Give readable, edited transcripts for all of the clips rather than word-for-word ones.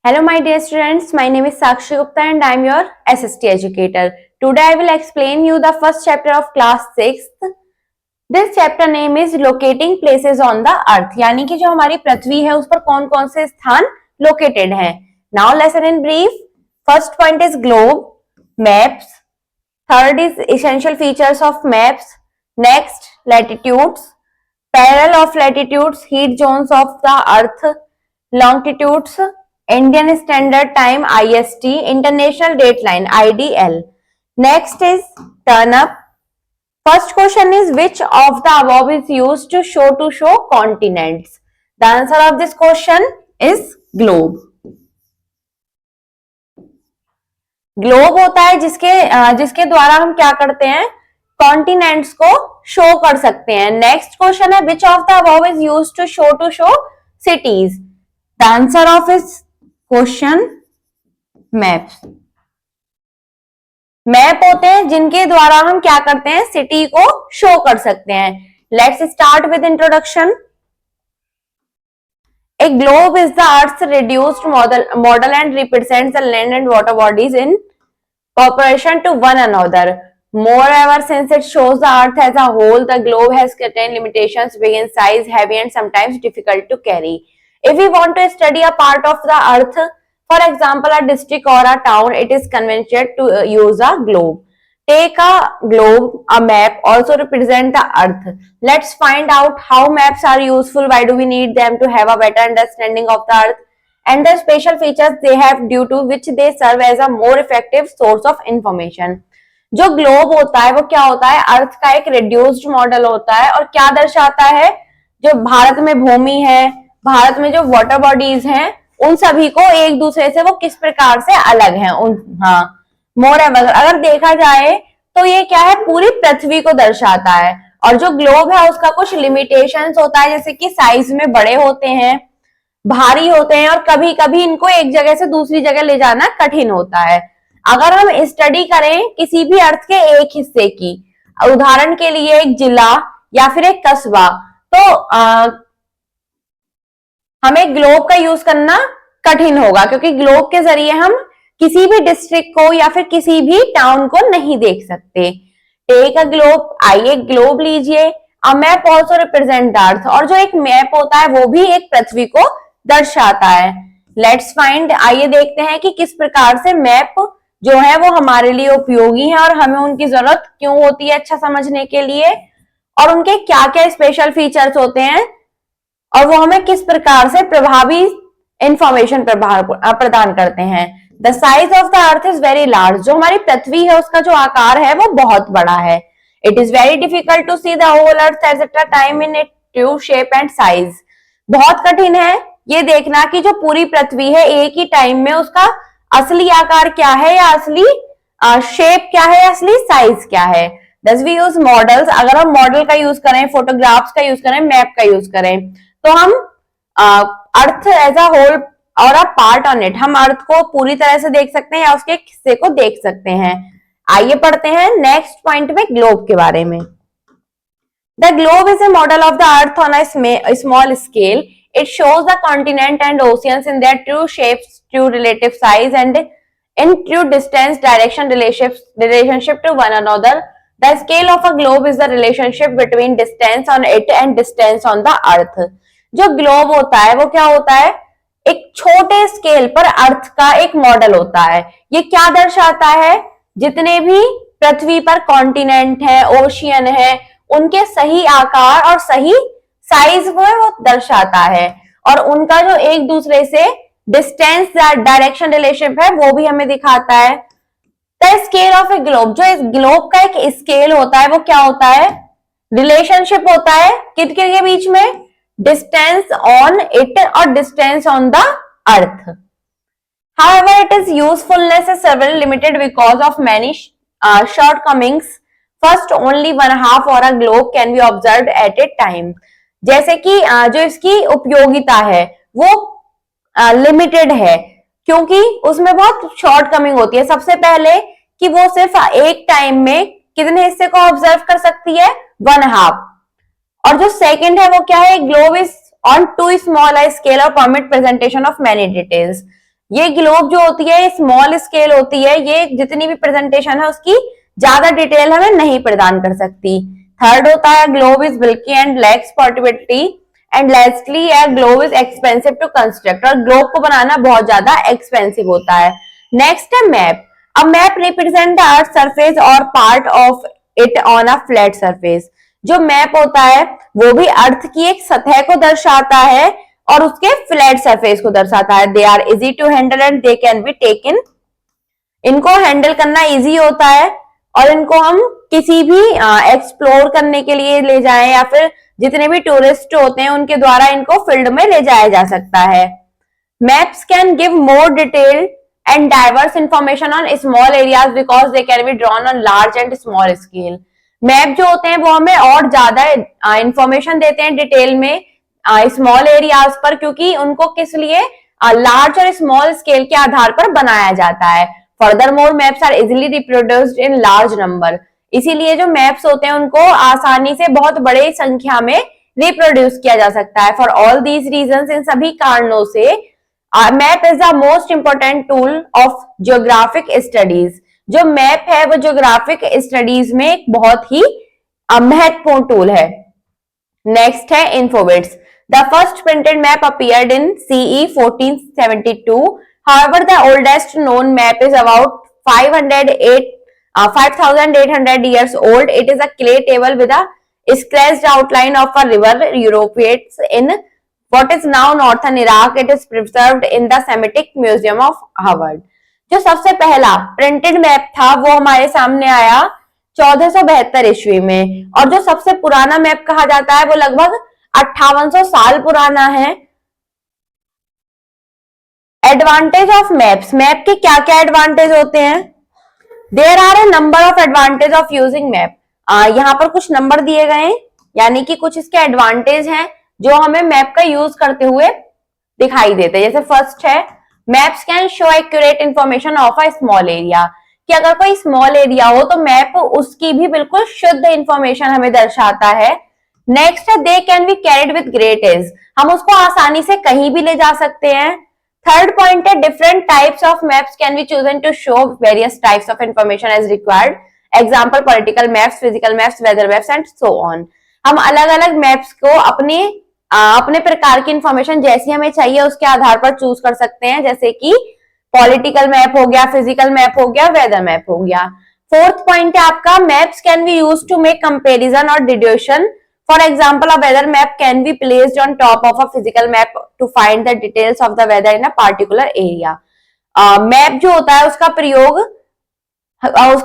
Hello my dear students, my name is Sakshi Gupta and I am your SST educator. Today I will explain you the first chapter of class 6th. This chapter name is locating places on the earth, यानी कि जो हमारी पृथ्वी है उस पर कौन कौन से स्थान located हैं. Now lesson in brief. First point is globe, maps. Third is essential features of maps. Next, latitudes, parallel of latitudes, heat zones of the earth, longitudes, Indian Standard Time IST, International Dateline IDL. Next is turn up. First question is which of the above is used to show continents? The answer of this question is globe. Globe होता है जिसके द्वारा हम क्या करते हैं, continents को show कर सकते हैं. नेक्स्ट क्वेश्चन है which of the above is used to show cities. The answer of इस क्वेश्चन मैप्स. मैप होते हैं जिनके द्वारा हम क्या करते हैं, सिटी को शो कर सकते हैं. Let's start with introduction. A globe is the Earth's reduced model and represents the land and water bodies in proportion to one another. Moreover, since it shows the Earth as a whole, the globe has certain limitations, big in size, heavy, and sometimes difficult to carry. If we want to study a part of the Earth, for example, a district or a town, it is convenient to use a globe. Take a globe, a map also represent the earth. Let's find out how maps are useful, why do we need them to have a better understanding of the earth, and the special features they have due to which they serve as a more effective source of information. जो globe होता है वो क्या होता है, earth का एक reduced model होता है और क्या दर्शाता है, जो भारत में भूमि है, भारत में जो वाटर बॉडीज हैं, उन सभी को एक दूसरे से वो किस प्रकार से अलग हैं. मोरेओवर अगर देखा जाए तो ये क्या है, पूरी पृथ्वी को दर्शाता है. और जो ग्लोब है उसका कुछ लिमिटेशंस होता है, जैसे कि साइज में बड़े होते हैं, भारी होते हैं और कभी कभी इनको एक जगह से दूसरी जगह ले जाना कठिन होता है. अगर हम स्टडी करें किसी भी अर्थ के एक हिस्से की, उदाहरण के लिए एक जिला या फिर एक कस्बा, तो हमें ग्लोब का यूज करना कठिन होगा, क्योंकि ग्लोब के जरिए हम किसी भी डिस्ट्रिक्ट को या फिर किसी भी टाउन को नहीं देख सकते. टेक अ ग्लोब, आइए ग्लोब लीजिए. A map also represent the अर्थ, और जो एक मैप होता है वो भी एक पृथ्वी को दर्शाता है. लेट्स फाइंड, आइए देखते हैं कि किस प्रकार से मैप जो है वो हमारे लिए उपयोगी है और हमें उनकी जरूरत क्यों होती है अच्छा समझने के लिए, और उनके क्या क्या स्पेशल फीचर्स होते हैं और वो हमें किस प्रकार से प्रभावी इंफॉर्मेशन प्रदान करते हैं. The size of the earth is very large. जो हमारी पृथ्वी है उसका जो आकार है वो बहुत बड़ा है. It is very difficult to see the whole earth at a time in it true shape and size. बहुत कठिन है ये देखना कि जो पूरी पृथ्वी है एक ही टाइम में उसका असली आकार क्या है या असली शेप क्या है, असली साइज क्या है. दस वी यूज मॉडल्स. अगर हम मॉडल का यूज करें, फोटोग्राफ्स का यूज करें, मैप का यूज करें, तो हम अर्थ एज अ होल और अ पार्ट ऑन इट, हम अर्थ को पूरी तरह से देख सकते हैं या उसके हिस्से को देख सकते हैं. आइए पढ़ते हैं नेक्स्ट पॉइंट में ग्लोब के बारे में. The globe is a model of the earth on a small scale. It shows the continent and oceans in their true shapes, true relative size and in true distance direction relationship to one another. The scale of a globe is the relationship between distance on it and distance on the earth. जो globe होता है वो क्या होता है, एक छोटे scale पर अर्थ का एक मॉडल होता है. ये क्या दर्शाता है, जितने भी पृथ्वी पर कॉन्टिनेंट है, ओशियन है, उनके सही आकार और सही साइज वो दर्शाता है, और उनका जो एक दूसरे से डिस्टेंस डायरेक्शन रिलेशनशिप है वो भी हमें दिखाता है. The scale of A globe, जो इस ग्लोब का एक स्केल होता है वो क्या होता है, रिलेशनशिप होता है किसके के बीच में, डिस्टेंस ऑन इट और distance on the earth. However, its usefulness is severely limited because of many shortcomings. First, only one half or a globe can be observed at a time. जैसे कि जो इसकी उपयोगिता है वो लिमिटेड है, क्योंकि उसमें बहुत शॉर्ट कमिंग होती है. सबसे पहले कि वो सिर्फ एक टाइम में कितने हिस्से को ऑब्जर्व कर सकती है, 1/2. और जो सेकंड है वो क्या है, globe is on too small scale और permit presentation of many details. ये ग्लोब जो होती है स्मॉल स्केल होती है, ये जितनी भी प्रेजेंटेशन है उसकी ज्यादा डिटेल हमें नहीं प्रदान कर सकती। थर्ड होता है globe is bulky and lacks portability and lastly globe is expensive to construct, और ग्लोब को बनाना बहुत ज्यादा एक्सपेंसिव होता है। नेक्स्ट है map. A map represent the earth surface or part of it on a flat surface. जो map होता है वो भी अर्थ की एक सतह को दर्शाता है और उसके फ्लैट सरफेस को दर्शाता है। They are easy to handle and they can be taken, इनको हैंडल करना इजी होता है और इनको हम किसी भी एक्सप्लोर करने के लिए ले जाएं या फिर जितने भी टूरिस्ट होते हैं उनके द्वारा इनको फील्ड में ले जाया जा सकता है। Maps can give more detailed and diverse information on small areas because they can be drawn on large and small scale। Map जो होते हैं वो हमें और ज्यादा इंफॉर्मेशन देते हैं डिटेल में स्मॉल एरियाज पर, क्योंकि उनको किस लिए लार्ज और स्मॉल स्केल के आधार पर बनाया जाता है। Furthermore maps are easily reproduced in large number, इसीलिए जो मैप्स होते हैं उनको आसानी से बहुत बड़े संख्या में रिप्रोड्यूस किया जा सकता है। फॉर ऑल दीज रीजंस, इन सभी कारणों से map is the most important tool of geographic studies. जो मैप है वो जियोग्राफिक स्टडीज में एक बहुत ही महत्वपूर्ण टूल है। नेक्स्ट है infobits. The first printed map appeared in CE 1472। However, the oldest known map is about 5,800 years old. It is a clay table with a scratched outline of a river Euphrates in what is now northern Iraq. It is preserved in the Semitic Museum of Harvard। जो सबसे पहला printed map था वो हमारे सामने आया 1472 ईस्वी में, और जो सबसे पुराना मैप कहा जाता है वो लगभग 5800 साल पुराना है। Advantage of maps. मैप के क्या क्या एडवांटेज होते हैं? There are a number of advantage of using map. यहाँ पर कुछ नंबर दिए गए हैं, यानी कि कुछ इसके एडवांटेज हैं जो हमें मैप का यूज करते हुए दिखाई देते हैं। जैसे फर्स्ट है maps can show accurate information of a small area, कि अगर कोई स्मॉल एरिया हो तो मैप उसकी भी बिल्कुल शुद्ध इंफॉर्मेशन हमें दर्शाता है। नेक्स्ट है दे can be carried with great is, हम उसको आसानी से कहीं भी ले जा सकते हैं। थर्ड पॉइंट है different types of maps can be chosen to show various types of information as required. Example political maps, physical maps, weather maps and so on. हम अलग अलग मैप्स को अपने प्रकार की इंफॉर्मेशन जैसी हमें चाहिए उसके आधार पर चूज कर सकते हैं, जैसे कि पॉलिटिकल मैप हो गया, फिजिकल मैप हो गया, वेदर मैप हो गया। फोर्थ पॉइंट है आपका maps can be used to make comparison और deduction. For example a weather map can be placed on top of a physical map to find the details of the weather in a particular area. Map जो होता है उसका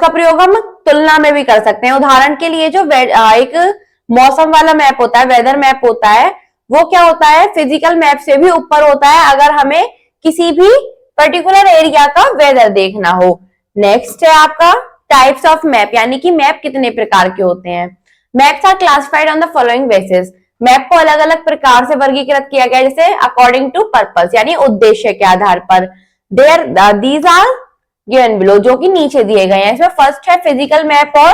प्रयोग हम तुलना में भी कर सकते हैं। उदाहरण के लिए जो एक मौसम वाला मैप होता है, वेदर मैप होता है, वो क्या होता है फिजिकल मैप से भी ऊपर होता है अगर हमें किसी भी पर्टिकुलर एरिया का वेदर देखना हो। नेक्स्ट है आपका टाइप्स ऑफ मैप, यानी कि मैप कितने प्रकार के होते हैं। Maps are classified on the following basis. Map को अलग अलग प्रकार से वर्गीकृत किया गया, जैसे अकॉर्डिंग टू पर्पस, यानी उद्देश्य के आधार पर। दीज आर गिवन बिलो, जो कि नीचे दिए गए हैं। इसमें फर्स्ट है फिजिकल मैप और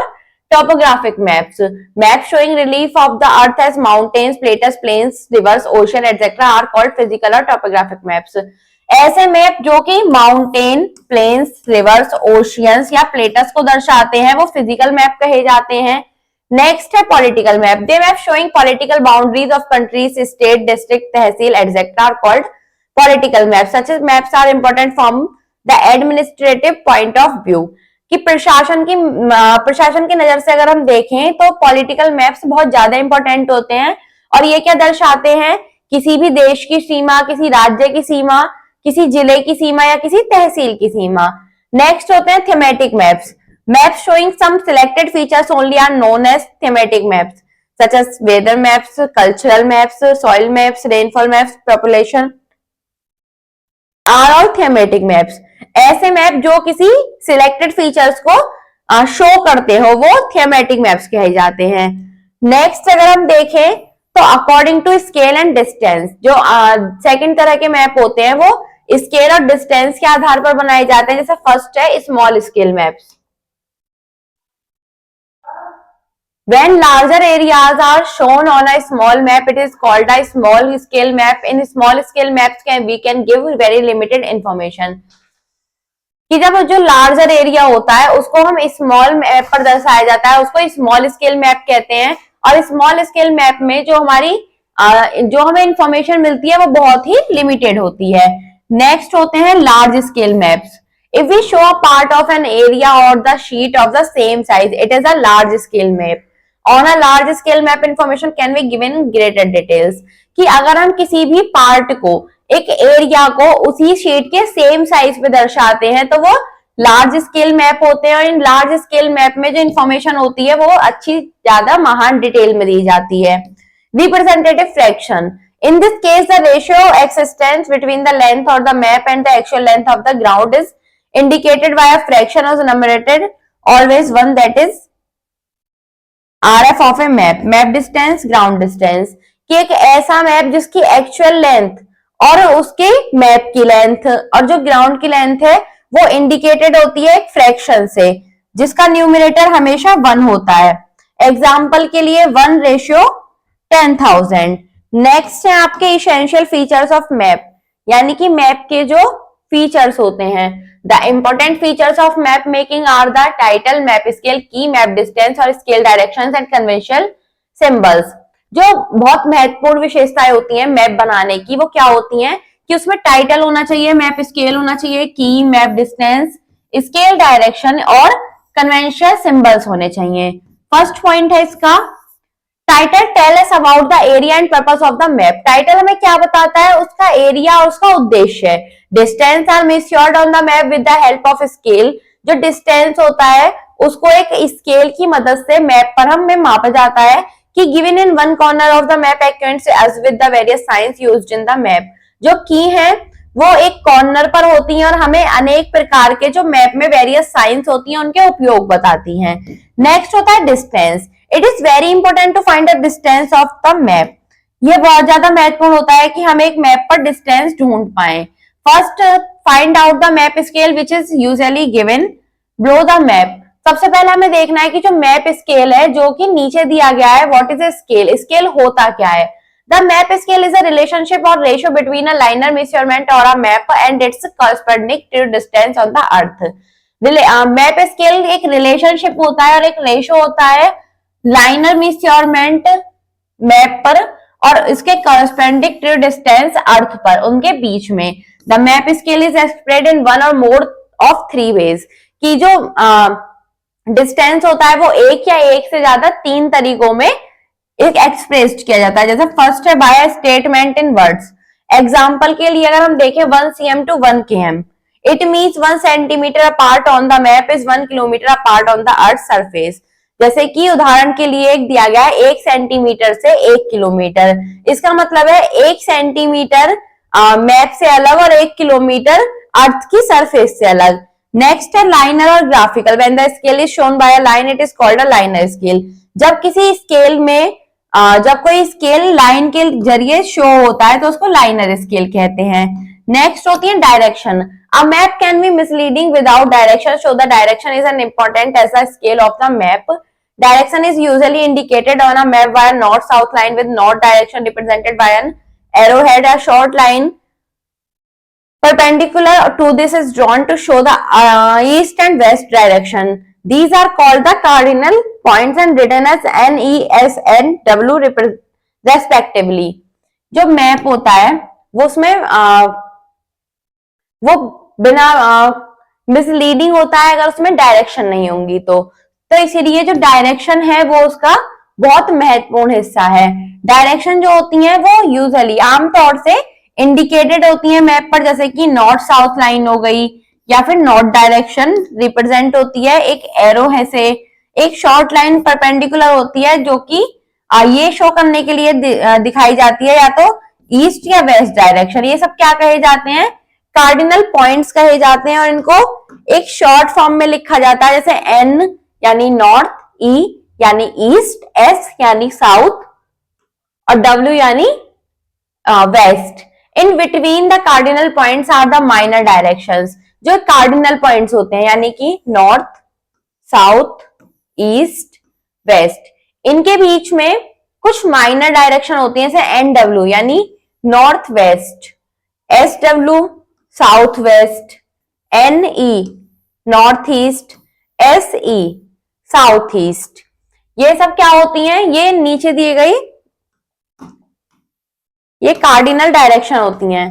topographic maps. Map showing relief of the earth as mountains, plateaus, plains, rivers, ocean etcetera are called physical और टॉपोग्राफिक मैप्स। ऐसे मैप जो कि माउंटेन, प्लेन्स, रिवर्स, ओशियंस या प्लेटस को दर्शाते हैं वो फिजिकल मैप कहे जाते हैं। नेक्स्ट है political map. They map showing political boundaries of countries, state, district, tehsil etcetera are called political maps. Such maps are important from the administrative point of view, कि प्रशासन की नजर से अगर हम देखें तो पॉलिटिकल मैप्स बहुत ज्यादा इंपॉर्टेंट होते हैं। और ये क्या दर्शाते हैं? किसी भी देश की सीमा, किसी राज्य की सीमा, किसी जिले की सीमा या किसी तहसील की सीमा। नेक्स्ट होते हैं thematic maps. Maps showing some selected features only are known as thematic maps, such as weather maps, cultural maps, soil maps, rainfall maps, population are all thematic maps. ऐसे मैप जो किसी सिलेक्टेड फीचर्स को show करते हो वो thematic maps कहे जाते हैं। नेक्स्ट अगर हम देखें तो according to scale and distance, जो सेकंड तरह के मैप होते हैं वो स्केल और डिस्टेंस के आधार पर बनाए जाते हैं। जैसे फर्स्ट है small scale maps. When larger areas are shown on a small map, it is called a small scale map. In small scale maps we can give very limited information. कि जब जो लार्जर एरिया होता है उसको हम small map पर दर्शाया जाता है, उसको स्मॉल स्केल मैप कहते हैं। और स्मॉल स्केल मैप में जो हमारी जो हमें इंफॉर्मेशन मिलती है वो बहुत ही लिमिटेड होती है। नेक्स्ट होते हैं large scale maps. If we show a part of an area or the sheet of the same size, it is a large scale map. On a large scale map, information can be given in greater details. कि अगर हम किसी भी part को, एक area को उसी sheet के सेम साइज पे दर्शाते हैं तो वो लार्ज स्केल मैप होते हैं। और इन लार्ज स्केल मैप में जो इंफॉर्मेशन होती है वो अच्छी ज्यादा महान डिटेल में दी जाती है। Representative fraction. In this case, the ratio existence between the length of the map and the actual length of the ground is indicated by a fraction or numerated always one, that is RF of a map, map distance, ground distance। कि एक ऐसा map जिसकी actual length और उसके map की length और जो ground की लेंथ है वो इंडिकेटेड होती है एक फ्रैक्शन से, जिसका न्यूमरेटर हमेशा 1 होता है। एग्जाम्पल के लिए 1:10,000। नेक्स्ट है आपके इसेंशियल फीचर्स ऑफ मैप, यानी कि मैप के जो फीचर्स होते हैं। The important features of map making are the title, map scale, key, map distance और scale directions and conventional symbols. जो बहुत महत्वपूर्ण विशेषताएं होती हैं मैप बनाने की वो क्या होती हैं कि उसमें टाइटल होना चाहिए, मैप स्केल होना चाहिए, key, map distance, scale direction और कन्वेंशनल सिंबल्स होने चाहिए। फर्स्ट पॉइंट है इसका, title tell us about the area and purpose of the map. Title हमें क्या बताता है, उसका एरिया और उसका उद्देश्य। Distance are measured on the map with the help of scale. जो डिस्टेंस होता है उसको एक स्केल की मदद से मैप पर हमें मापा जाता है कि given in one corner of the map acquaints edge with the various signs used in the map. जो की है वो एक कॉर्नर पर होती हैं और हमें अनेक प्रकार के जो मैप में वेरियस साइंस होती हैं उनके उपयोग बताती हैं। नेक्स्ट होता है distance. It is very important to find the distance of the map. ये बहुत ज्यादा महत्वपूर्ण होता है कि हम एक मैप पर डिस्टेंस ढूंढ पाए। First, find out the map scale which is usually given below the map. सबसे पहले हमें देखना है कि जो मैप स्केल है जो कि नीचे दिया गया है, what is a scale, scale होता क्या है। The map scale is a relationship or ratio between a linear measurement or a map and its corresponding to distance on the earth. Map scale एक रिलेशनशिप होता है और एक ratio होता है लाइनर मेजरमेंट मैप पर और इसके कॉरस्पॉन्डिंग टू डिस्टेंस अर्थ पर, उनके बीच में। The map scale is expressed in one और मोर ऑफ 3 वेज। कि जो डिस्टेंस होता है वो एक या एक से ज्यादा 3 तरीकों में एक एक्सप्रेस्ड किया जाता है। जैसे फर्स्ट है by statement in words. Example के लिए अगर हम देखें 1 cm to 1 km, it means 1 centimetre apart on the map is 1 kilometre apart on the earth surface. जैसे कि उदाहरण के लिए एक दिया गया है 1 सेंटीमीटर से 1 किलोमीटर। इसका मतलब है 1 सेंटीमीटर मैप से अलग और 1 किलोमीटर अर्थ की सरफेस से अलग। नेक्स्ट है लाइनर और graphical. When the scale is shown by a line it is called a liner scale. जब किसी स्केल में जब कोई स्केल लाइन के जरिए शो होता है तो उसको लाइनर स्केल कहते हैं। नेक्स्ट होती है direction. A map can be misleading without direction, so the direction is an important as the scale of the map. Direction is usually indicated on a map by a north-south line with north direction represented by an arrowhead. A short line perpendicular to this is drawn to show the east and west direction. These are called the cardinal points and written as N, E, S, N, W respectively. जो map होता है वो उसमें वो बिना misleading होता है अगर उसमें डायरेक्शन नहीं होंगी तो इसीलिए जो डायरेक्शन है वो उसका बहुत महत्वपूर्ण हिस्सा है। डायरेक्शन जो होती है वो यूजुअली आमतौर से इंडिकेटेड होती है मैप पर, जैसे कि नॉर्थ साउथ लाइन हो गई या फिर नॉर्थ डायरेक्शन रिप्रेजेंट होती है एक एरो है से। एक शॉर्ट लाइन परपेंडिकुलर होती है जो कि ये शो करने के लिए दिखाई जाती है या तो ईस्ट या वेस्ट डायरेक्शन। ये सब क्या कहे जाते हैं, कार्डिनल पॉइंट्स कहे जाते हैं और इनको एक शॉर्ट फॉर्म में लिखा जाता है, जैसे एन यानी नॉर्थ, ई यानी ईस्ट, एस यानी साउथ और डब्ल्यू यानी west. In between the cardinal points are the minor directions. जो कार्डिनल पॉइंट्स होते हैं यानी कि नॉर्थ, साउथ, ईस्ट, वेस्ट, इनके बीच में कुछ माइनर डायरेक्शन होती है, जैसे NW यानी north west, SW south west, NE north east, SE south east. ये सब क्या होती हैं, ये नीचे दिए गई ये कार्डिनल डायरेक्शन होती हैं।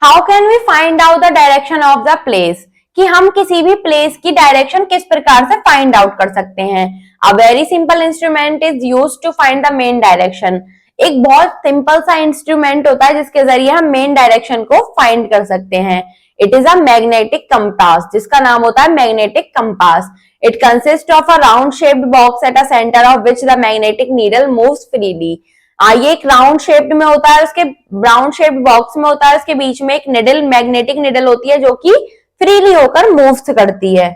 How can we find out the direction of the place, कि हम किसी भी प्लेस की डायरेक्शन किस प्रकार से फाइंड आउट कर सकते हैं। A very simple instrument is used to find the main direction. एक बहुत सिंपल सा इंस्ट्रूमेंट होता है जिसके जरिए हम मेन डायरेक्शन को फाइंड कर सकते हैं। It is a magnetic compass, जिसका नाम होता है magnetic compass. It consist of a round shaped box at a centre of which the magnetic needle moves freely. ये एक राउंड शेप्ड में होता है, उसके राउंड शेप्ड बॉक्स में होता है, उसके बीच में एक निडल, मैग्नेटिक निडल होती है जो कि फ्रीली होकर मूव्स करती है।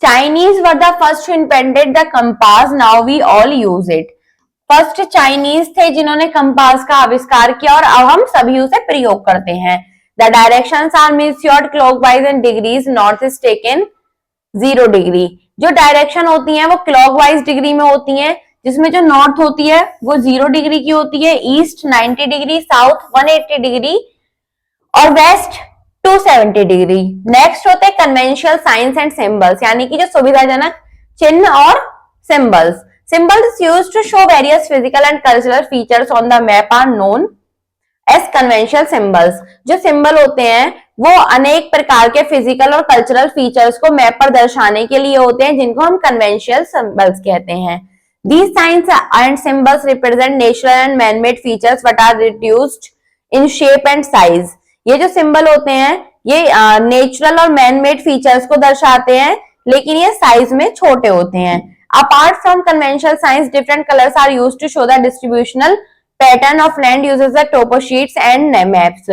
Chinese were the first invented the compass, now we all use it. First Chinese थे जिन्होंने कंपास का आविष्कार किया और अब हम सभी उसे प्रयोग करते हैं। The directions are measured clockwise in degrees, north is taken 0 degree. जो डायरेक्शन होती हैं वो क्लॉकवाइज डिग्री में होती हैं, जिसमें जो नॉर्थ होती है वो 0 डिग्री की होती है, ईस्ट 90 डिग्री, साउथ 180 डिग्री और वेस्ट 270 डिग्री। नेक्स्ट होते हैं कन्वेंशनल साइंस एंड सिंबल्स, यानी कि जो सुविधाजनक चिन्ह और symbols. Symbols used to show various physical and cultural features on the map are known as conventional symbols. जो सिंबल होते हैं वो अनेक प्रकार के फिजिकल और कल्चरल फीचर्स को मैप पर दर्शाने के लिए होते हैं, जिनको हम कन्वेंशनल सिंबल्स कहते हैं। These signs and symbols represent natural and man-made features but are reduced in shape and size. ये जो सिंबल होते हैं ये नेचुरल और मैन मेड फीचर्स को दर्शाते हैं, लेकिन ये साइज में छोटे होते हैं। Apart from conventional signs, different colours are used to show the distributional pattern of land uses the topo sheets and maps.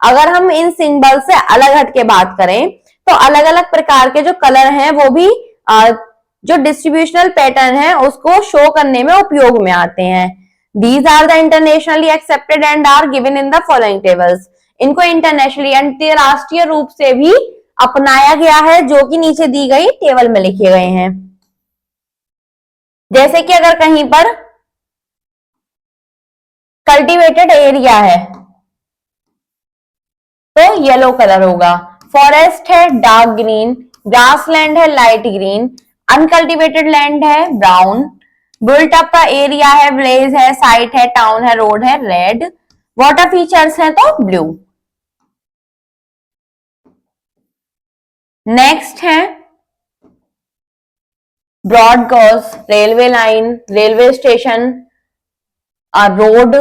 अगर हम इन सिंबल से अलग हट के बात करें तो अलग अलग प्रकार के जो कलर हैं वो भी जो डिस्ट्रीब्यूशनल पैटर्न है उसको शो करने में उपयोग में आते हैं। These are the internationally accepted and are given in the following tables. इनको इंटरनेशनली अंतरराष्ट्रीय रूप से भी अपनाया गया है, जो कि नीचे दी गई टेबल में लिखे गए हैं। जैसे कि अगर कहीं पर कल्टीवेटेड एरिया है तो येलो कलर होगा, फॉरेस्ट है डार्क ग्रीन, ग्रासलैंड है लाइट ग्रीन, अनकल्टिवेटेड लैंड है ब्राउन, बिल्ट अप का एरिया है विलेज है, साइट है टाउन है, रोड है रेड, वाटर फीचर्स है तो ब्लू। नेक्स्ट है broad gauge, railway line, railway station, road,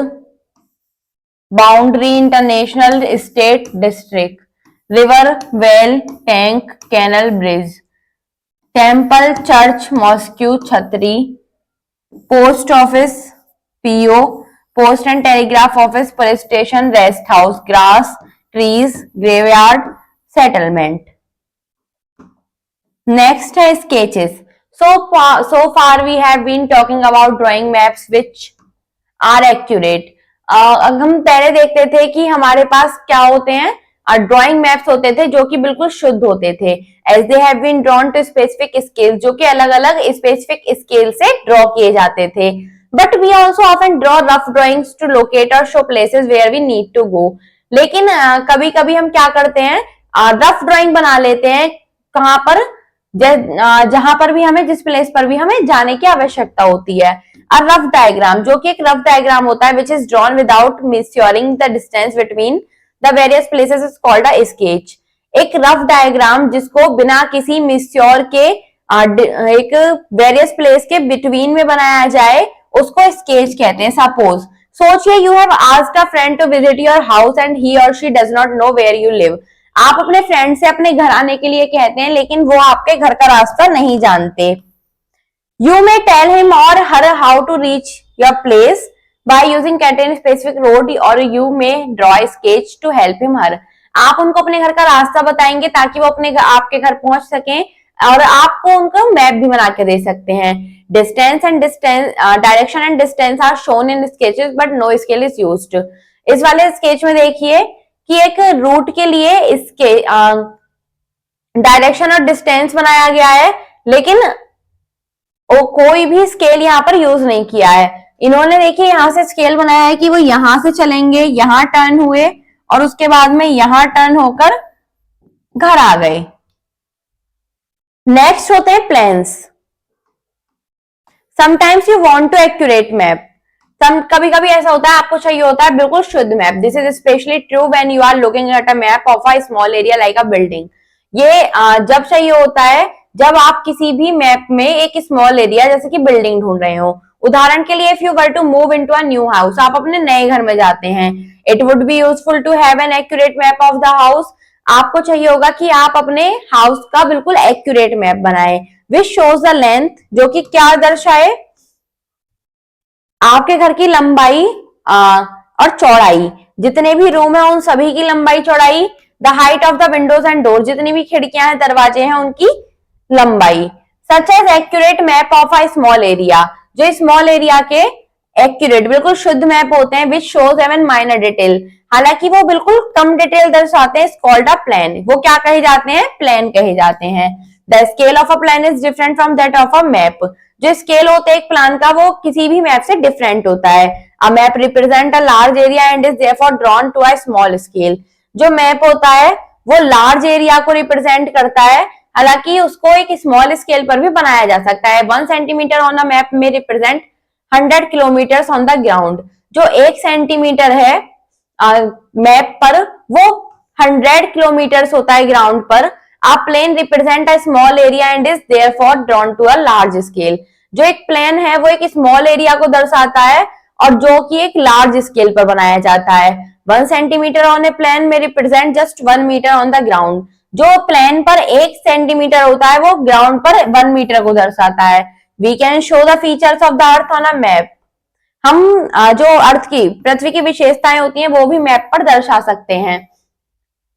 boundary, international, state, district, river, well, tank, canal, bridge, temple, church, mosque, छतरी, post office, PO, post and telegraph office, police station, rest house, grass, trees, graveyard, settlement. Next है sketches. So far we have been talking about drawing maps which are accurate. हम पहले देखते थे कि हमारे पास क्या होते हैं, ड्राइंग मैप्स होते थे जो कि बिल्कुल शुद्ध होते थे, as they have been drawn to specific scale, जो कि अलग अलग स्पेसिफिक स्केल से ड्रॉ किए जाते थे। But we also often draw rough drawings to locate or show places where we need to go. लेकिन कभी कभी हम क्या करते हैं, रफ ड्रॉइंग बना लेते हैं कहां पर, जहां पर भी हमें, जिस प्लेस पर भी हमें जाने की आवश्यकता होती है। A rough diagram, जो कि एक रफ डायग्राम होता है, which is drawn without measuring the distance between the various places is called a sketch. एक रफ डायग्राम जिसको बिना किसी मिस्योर के एक वेरियस प्लेस के बिटवीन में बनाया जाए उसको स्केच कहते हैं। सपोज सोचिए you have asked a friend to visit your house and he or she does not know where you live. आप अपने फ्रेंड से अपने घर आने के लिए कहते हैं लेकिन वो आपके घर का रास्ता नहीं जानते। You may tell him or her how to reach your place by using certain specific road or you may draw a sketch to help him her. आप उनको अपने घर का रास्ता बताएंगे ताकि वो अपने आपके घर पहुंच सकें और आपको उनको मैप भी बना के दे सकते हैं। Direction and distance are shown in sketches but no scale is used. इस वाले स्केच में देखिए कि एक रूट के लिए इसके डायरेक्शन और डिस्टेंस बनाया गया है, लेकिन कोई भी स्केल यहाँ पर यूज नहीं किया है। इन्होंने देखिए यहाँ से स्केल बनाया है कि वो यहां से चलेंगे, यहां टर्न हुए और उसके बाद में यहां टर्न होकर घर आ गए। नेक्स्ट होते हैं plans. Sometimes you want to accurate map, कभी कभी ऐसा होता है आपको चाहिए होता है बिल्कुल शुद्ध map. This is specially true when you are looking at a map of a small area like a building. ये जब चाहिए होता है जब आप किसी भी मैप में एक स्मॉल एरिया जैसे कि बिल्डिंग ढूंढ रहे हो। उदाहरण के लिए if you were to move into a new house, आप अपने नए घर में जाते हैं, it would be useful to have an accurate map of the house. आपको चाहिए होगा कि आप अपने हाउस का बिल्कुल एक्यूरेट मैप बनाए, विच शोज द लेंथ, जो कि क्या दर्शाए, आपके घर की लंबाई और चौड़ाई, जितने भी रूम है उन सभी की लंबाई चौड़ाई, the height of the windows and door, जितनी भी खिड़कियां हैं दरवाजे हैं उनकी लंबाई। Such as accurate map of a small area, जो स्मॉल एरिया के एक्यूरेट बिल्कुल शुद्ध मैप होते हैं, which shows even minor detail, हालांकि वो बिल्कुल कम डिटेल दर्शाते हैं, कॉल्ड अ प्लान। वो क्या कहे जाते हैं, प्लान कहे जाते हैं। The scale of a plan is different from that of a map, जो स्केल होता है एक प्लान का वो किसी भी मैप से डिफरेंट होता है। A map represent a large area and is therefore drawn to a small scale. जो मैप होता है वो लार्ज एरिया को रिप्रेजेंट करता है, हालांकि उसको एक स्मॉल स्केल पर भी बनाया जा सकता है। 1 सेंटीमीटर ऑन अ मैप में represent 100 kilometre on the ground. जो 1 सेंटीमीटर है मैप पर वो 100 किलोमीटर होता है ग्राउंड पर। A plane represent a small area and is therefore drawn to a large scale। जो एक प्लेन है वो एक स्मॉल एरिया को दर्शाता है और जो कि एक लार्ज स्केल पर बनाया जाता है। 1 सेंटीमीटर ऑन ए प्लेन में represent just 1 metre on the ground. जो प्लेन पर 1 सेंटीमीटर होता है वो ग्राउंड पर 1 मीटर को दर्शाता है। We can show the features of the earth on a map. हम जो अर्थ की पृथ्वी की विशेषताएं होती हैं वो भी मैप पर दर्शा सकते हैं।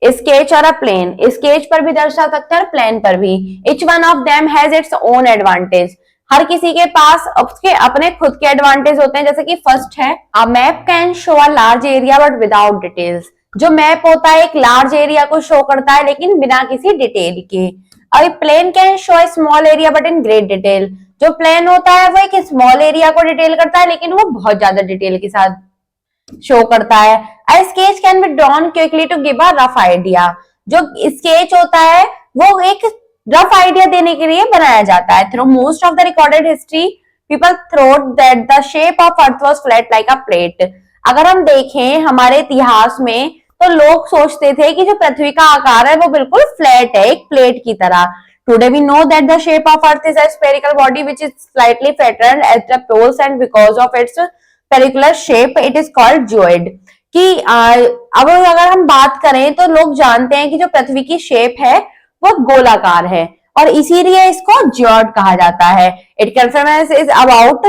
स्केच और अ प्लेन, स्केच पर भी दर्शा सकते हैं और प्लेन पर भी। Each one of them has its own advantage. हर किसी के पास उसके अपने खुद के एडवांटेज होते हैं। जैसे कि फर्स्ट है, a map can show a large area but without details. जो मैप होता है एक लार्ज एरिया को शो करता है लेकिन बिना किसी डिटेल के। अब plan can show a small area but in great detail. जो प्लेन होता है वो एक स्मॉल एरिया को डिटेल करता है लेकिन वो बहुत ज्यादा डिटेल के साथ शो करता है। A sketch can be drawn quickly to give a rough idea। जो स्केच होता है वो एक रफ आइडिया देने के लिए बनाया जाता है। Through most of the recorded history people thought that the shape of earth was flat like a plate. अगर हम देखें हमारे इतिहास में तो लोग सोचते थे कि जो पृथ्वी का आकार है वो बिल्कुल फ्लैट है, एक प्लेट की तरह। Today we know that the shape of earth is a spherical body which is slightly flattened at the poles and because of its peculiar shape it is called geoid. कि अब अगर हम बात करें तो लोग जानते हैं कि जो पृथ्वी की शेप है वो गोलाकार है और इसीलिए इसको जियोइड कहा जाता है। It surface is about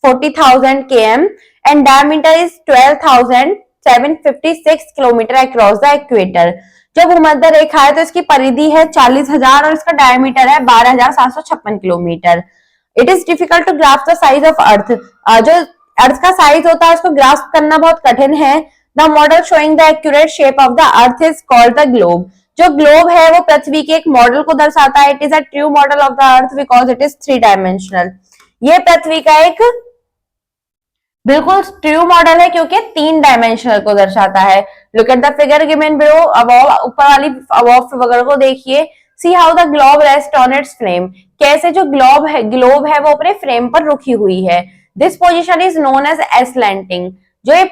40,000 km and diameter is 12,756 kilometre across the equator. जब भूमध्य रेखा है तो इसकी परिधि है 40,000 और इसका डायमीटर है 12,756 kilometre. It is difficult to grasp the size of earth. जो अर्थ का साइज होता है उसको ग्रास्प करना बहुत कठिन है। The model showing the accurate shape of the earth is called the globe. जो ग्लोब है वो पृथ्वी के एक मॉडल को दर्शाता है। It is a true model of the earth because it is 3 dimensional. ये पृथ्वी का एक बिल्कुल ट्रू मॉडल है क्योंकि 3 डायमेंशनल को दर्शाता है। Look at the figure given below above, ऊपर वाली अबव फिगर को देखिए। See how the globe rest on it's frame. कैसे जो ग्लोब है वो अपने फ्रेम पर रुकी हुई है। This position is known as a slanting. जो ये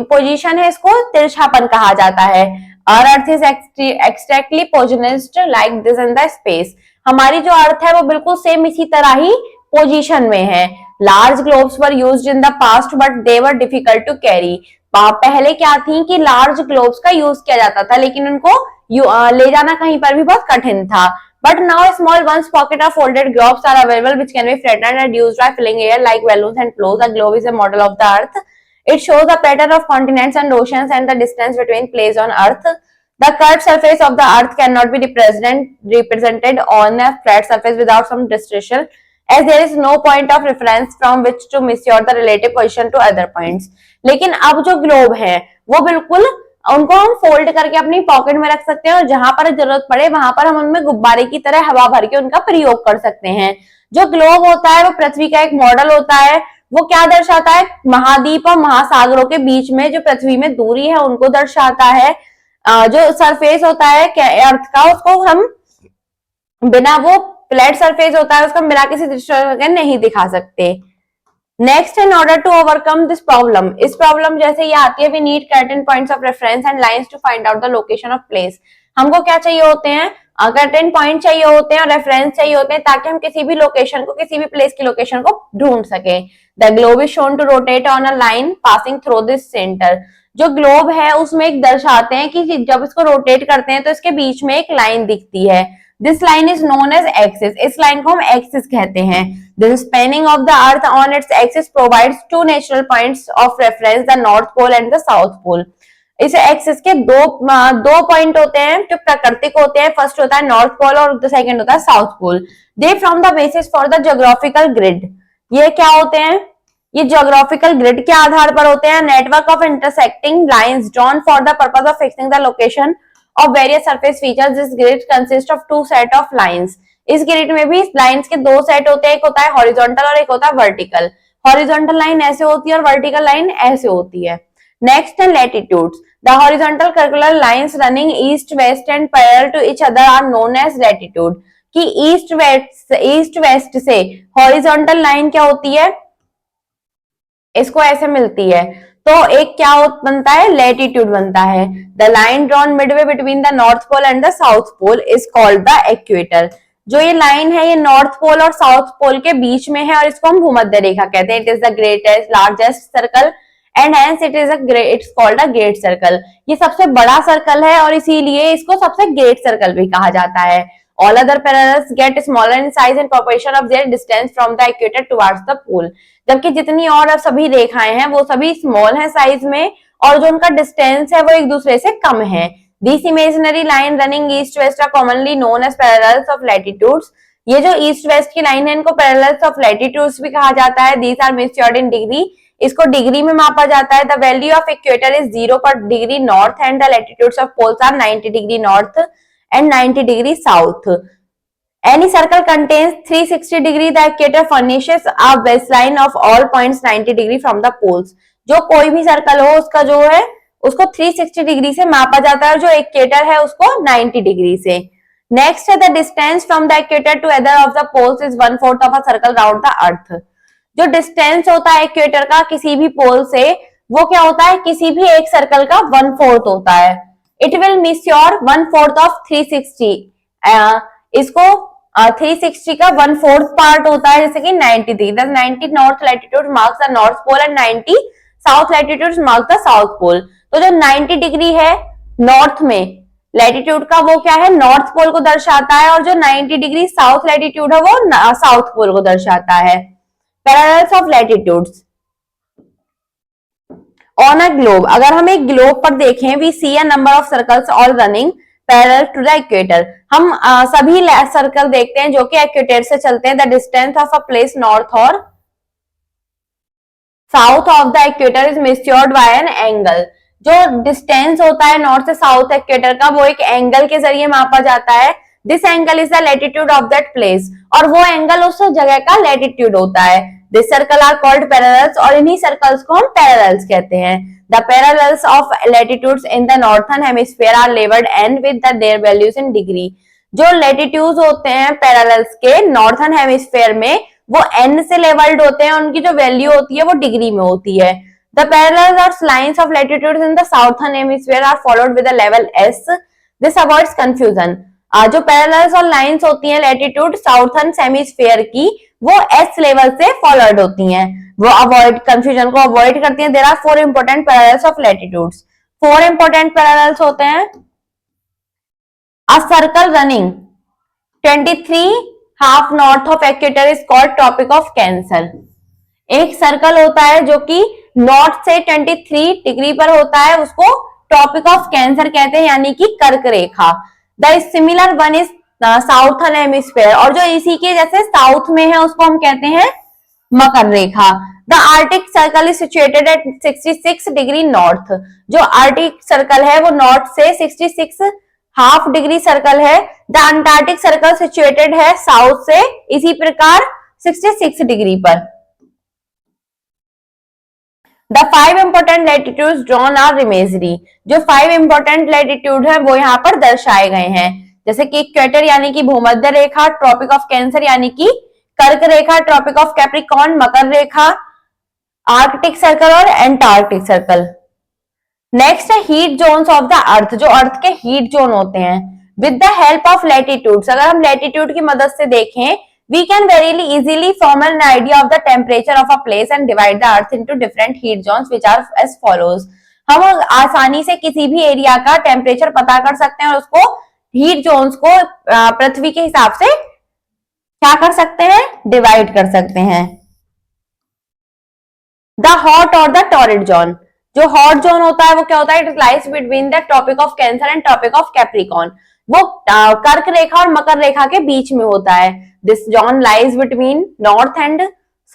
पोजीशन है इसको तिरछापन कहा जाता है। Our Earth is exactly positioned like this in the space। हमारी जो अर्थ है वो बिल्कुल सेम इसी तरह ही पोजीशन में है। Large globes were used in the past but they were difficult to carry. पहले क्या थी कि लार्ज ग्लोब्स का यूज किया जाता था लेकिन उनको ले जाना कहीं पर भी बहुत कठिन था। But now small ones pocket of folded globes are available which can be flattened and used by filling air like balloons and flows। A globe is a model of the earth। It shows the pattern of continents and oceans and the distance between places on earth। The curved surface of the earth cannot be represented on a flat surface without some distortion as there is no point of reference from which to measure the relative position to other points। लेकिन अब जो globe है वो बिल्कुल उनको हम fold करके अपनी पॉकेट में रख सकते हैं और जहां पर जरूरत पड़े वहां पर हम उनमें गुब्बारे की तरह हवा भर के उनका प्रयोग कर सकते हैं। जो ग्लोब होता है वो पृथ्वी का एक मॉडल होता है। वो क्या दर्शाता है, महाद्वीप और महासागरों के बीच में जो पृथ्वी में दूरी है उनको दर्शाता है। जो सरफेस होता है अर्थ का, उसको हम बिना, वो फ्लैट सरफेस होता है, उसको बिना किसी डिस्टर्बेंस के नहीं दिखा सकते। Next, in order to overcome this problem, इस प्रॉब्लम जैसे ये आती है, we need certain points of reference and lines to find out the location of place. हमको क्या चाहिए होते हैं, सर्टेन पॉइंट चाहिए होते हैं और रेफरेंस चाहिए होते हैं ताकि हम किसी भी लोकेशन को, किसी भी प्लेस की लोकेशन को ढूंढ सके। The globe is shown to rotate on a line passing through this centre. जो ग्लोब है उसमें एक दर्शाते हैं कि जब इसको रोटेट करते हैं तो इसके बीच में एक लाइन दिखती है। This line is known as axis, इस लाइन को हम एक्सिस कहते हैं। The spanning of the earth on its axis provides two natural points of reference, the north pole and the south pole. इस एक्सिस के दो पॉइंट होते हैं जो प्राकृतिक होते हैं। फर्स्ट होता है नॉर्थ पोल और सेकंड होता है south pole. They from the basis for the geographical grid. ये क्या होते हैं, ये ज्योग्राफिकल ग्रिड के आधार पर होते हैं। Network of intersecting lines drawn for the purpose of fixing the location of various surface features. This grid consist of two set of lines. इस ग्रिड में भी लाइंस के दो सेट होते हैं, एक होता है हॉरिजॉन्टल और एक होता है वर्टिकल। हॉरिजॉन्टल लाइन ऐसे होती है और वर्टिकल लाइन ऐसे होती है। नेक्स्ट है latitudes. The horizontal circular lines running east west and parallel to each other are known as latitude. कि ईस्ट वेस्ट से हॉरिजॉन्टल लाइन क्या होती है, इसको ऐसे मिलती है तो एक क्या बनता है, लैटिट्यूड बनता है। The line drawn midway between the north pole and the south pole is called the equator. जो ये लाइन है ये नॉर्थ पोल और साउथ पोल के बीच में है और इसको हम भूमध्य रेखा कहते हैं। It is the greatest largest circle and hence it's called a great circle. ये सबसे बड़ा सर्कल है और इसीलिए इसको सबसे ग्रेट सर्कल भी कहा जाता है। All other parallels get smaller in size and proportion of their distance from the equator towards the pole. जबकि जितनी और सभी रेखाएं हैं वो सभी स्मॉल है साइज में और जो उनका डिस्टेंस है वो एक दूसरे से कम है। These imaginary line running east west are commonly known as parallels of latitudes. ये जो ईस्ट वेस्ट की लाइन है इनको parallels of latitudes भी कहा जाता है। These are measured in degree. इसको डिग्री में मापा जाता है। The value of equator is 0 per degree north and the latitudes of poles are 90 degree north and 90 degree south. Any circle contains 360 degree. The equator furnishes a baseline of all points 90 degree from the poles. जो कोई भी circle हो उसका जो है उसको 360 degree से मापा जाता है और जो इक्वेटर है उसको 90 डिग्री से। नेक्स्ट है the distance from the equator to other of the poles is 1/4 of a circle round the earth. जो डिस्टेंस होता है इक्वेटर का किसी भी पोल से वो क्या होता है, किसी भी एक सर्कल का 1/4 होता है। It will miss your 1/4 of 360। इसको 360 का 1/4 पार्ट होता है जैसे कि 90 degree. 90 north latitude marks the north pole and 90 south latitude marks the south pole. तो जो 90 डिग्री है नॉर्थ में लैटिट्यूड का वो क्या है, नॉर्थ पोल को दर्शाता है और जो 90 डिग्री साउथ लैटिट्यूड है वो साउथ पोल को दर्शाता है। Parallels of latitudes on a globe. अगर हम एक ग्लोब पर देखें, we see a number of circles all running parallel to the equator. हम सभी सर्कल देखते हैं जो कि इक्वेटर से चलते हैं। The distance of a place north or south of the equator is measured by an angle. जो डिस्टेंस होता है नॉर्थ से साउथ इक्वेटर का वो एक एंगल के जरिए मापा जाता है। This angle is the latitude of that place और वो एंगल उस जगह का लैटिट्यूड होता है। This circle are called parallels और इन्हीं सर्कल्स को हम पैरेलल्स कहते हैं। The parallels of latitudes in the northern hemisphere are labelled N with their values in degree. जो लैटिट्यूड्स होते हैं पैरेलल्स के नॉर्थर्न हेमिस्फीयर में वो n से लेवल्ड होते हैं, उनकी जो वैल्यू होती है वो डिग्री में होती है। The parallels or lines of latitudes in the southern hemisphere are followed with a level S. This avoids confusion. जो parallels और lines होती हैं latitude southern hemisphere की वो S लेवल से followed होती हैं, वो avoid confusion को avoid करती हैं। There are 4 important parallels of latitudes. 4 important parallels होते हैं। A circle running 23 half north of equator is called Tropic of Cancer. एक सर्कल होता है जो कि नॉर्थ से 23 डिग्री पर होता है, उसको ट्रॉपिक ऑफ कैंसर कहते हैं यानी कि कर्क रेखा। The similar one is southern hemisphere और जो इसी के जैसे साउथ में है उसको हम कहते हैं मकर रेखा। The arctic circle is situated at 66 degree north. जो आर्टिक सर्कल है वो नॉर्थ से 66 हाफ डिग्री सर्कल है। द अंटार्कटिक सर्कल सिचुएटेड है साउथ से इसी प्रकार 66 डिग्री पर। The 5 important latitudes drawn are imagery. जो 5 इंपोर्टेंट लैटिट्यूड है वो यहाँ पर दर्शाए गए हैं, जैसे कि इक्वेटर यानी कि भूमध्य रेखा, ट्रॉपिक ऑफ कैंसर यानी कि कर्क रेखा, ट्रॉपिक ऑफ कैप्रिकॉर्न मकर रेखा, आर्कटिक सर्कल और एंटार्कटिक सर्कल। नेक्स्ट है heat zones of the earth. जो अर्थ के हीट जोन होते हैं। With the help of latitudes, अगर हम लैटिट्यूड की मदद से देखें, we can very easily form an idea of the temperature of a place and divide the earth into different heat zones which are as follows। हम आसानी से किसी भी एरिया का टेम्परेचर पता कर सकते हैं और उसको हीट जोन्स को पृथ्वी के हिसाब से क्या कर सकते हैं, डिवाइड कर सकते हैं। द हॉट और द टॉरिड जोन। जो हॉट जोन होता है वो क्या होता है, it lies between the tropic of Cancer and tropic of Capricorn. वो कर्क रेखा और मकर रेखा के बीच में होता है। This zone lies between north and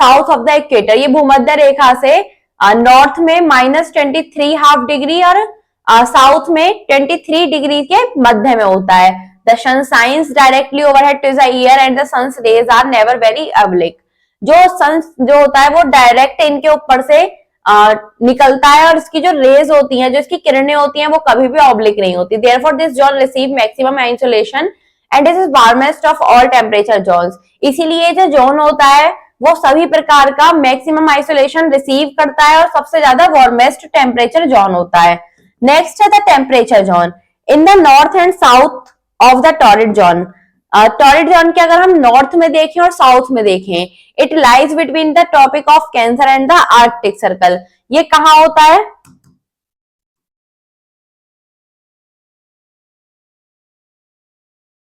south of the equator. ये भूमध्य रेखा से नॉर्थ में -23 हाफ डिग्री और साउथ में 23 डिग्री के मध्य में होता है। The sun shines directly overhead to the year and the sun's rays are never very oblique. जो सन जो होता है वो डायरेक्ट इनके ऊपर से निकलता है और इसकी जो रेज होती हैं, जो इसकी किरणें होती हैं, वो कभी भी ऑब्लिक नहीं होती। Therefore this zone receive maximum isolation and this is warmest of all temperature zones. इसीलिए जो जोन होता है वो सभी प्रकार का मैक्सिमम आइसोलेशन रिसीव करता है और सबसे ज्यादा वार्मेस्ट टेम्परेचर जोन होता है। नेक्स्ट है the temperature zone in the north and south of the torrid zone. Torrid zone के अगर हम नॉर्थ में देखें और साउथ में देखें, it lies between the tropic of Cancer and the Arctic circle. ये कहां होता है,